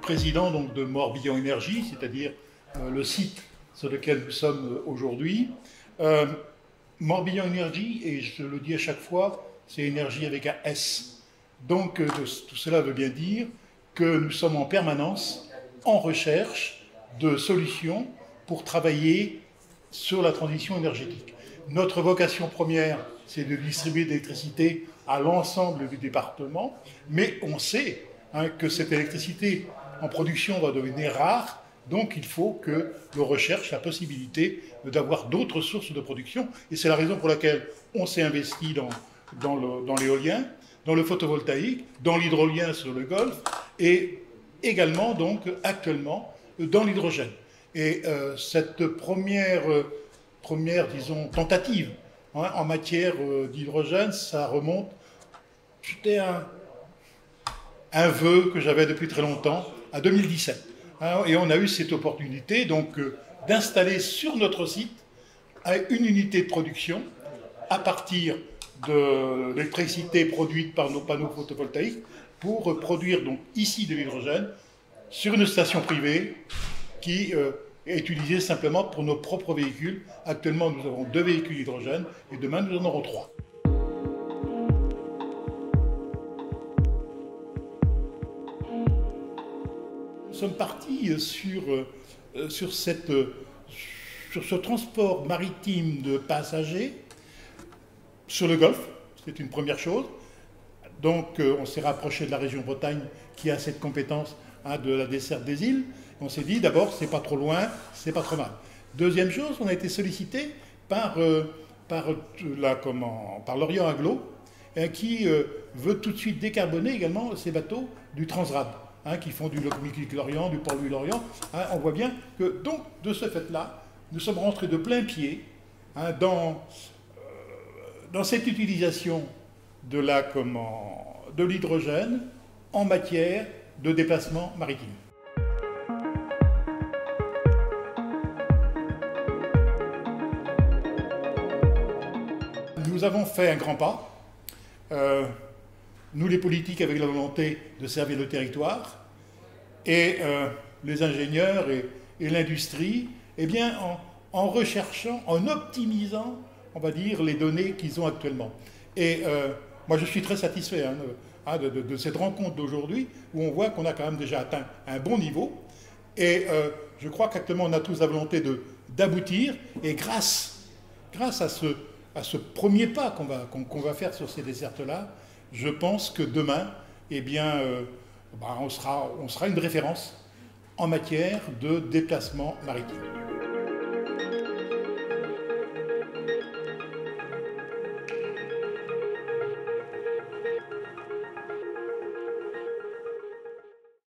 président donc, de Morbihan Énergie, c'est-à-dire le site sur lequel nous sommes aujourd'hui. Morbihan Énergie, et je le dis à chaque fois, c'est énergie avec un S. Donc tout cela veut bien dire que nous sommes en permanence en recherche de solutions pour travailler sur la transition énergétique. Notre vocation première, c'est de distribuer de l'électricité à l'ensemble du département, mais on sait que cette électricité en production va devenir rare, donc il faut que l'on recherche la possibilité d'avoir d'autres sources de production, et c'est la raison pour laquelle on s'est investi dans l'éolien, dans le photovoltaïque, dans l'hydrolien sur le Golfe, et également donc actuellement dans l'hydrogène. Et cette première disons, tentative en matière d'hydrogène, ça remonte, c'était un vœu que j'avais depuis très longtemps, à 2017. Et on a eu cette opportunité donc d'installer sur notre site une unité de production à partir de l'électricité produite par nos panneaux photovoltaïques pour produire donc ici de l'hydrogène sur une station privée qui est utilisée simplement pour nos propres véhicules. Actuellement, nous avons 2 véhicules hydrogène et demain, nous en aurons 3. Nous sommes partis sur ce transport maritime de passagers sur le Golfe, c'est une première chose. Donc on s'est rapproché de la région Bretagne qui a cette compétence de la desserte des îles. On s'est dit d'abord, c'est pas trop loin, c'est pas trop mal. Deuxième chose, on a été sollicité par l'Orient Aglo, qui veut tout de suite décarboner également ces bateaux du Transrad, qui font du Locmiquélic-Lorient, du Port-Louis-Lorient. On voit bien que, donc, de ce fait-là, nous sommes rentrés de plein pied dans cette utilisation de l'hydrogène en matière de déplacement maritime. Nous avons fait un grand pas. Nous, les politiques, avec la volonté de servir le territoire, et les ingénieurs et l'industrie, eh bien, en recherchant, en optimisant, on va dire, les données qu'ils ont actuellement. Et moi, je suis très satisfait de cette rencontre d'aujourd'hui, où on voit qu'on a quand même déjà atteint un bon niveau. Et je crois qu'actuellement, on a tous la volonté d'aboutir. Et grâce à ce premier pas qu'on va faire sur ces dessertes-là, je pense que demain, eh bien, on sera une référence en matière de déplacement maritime.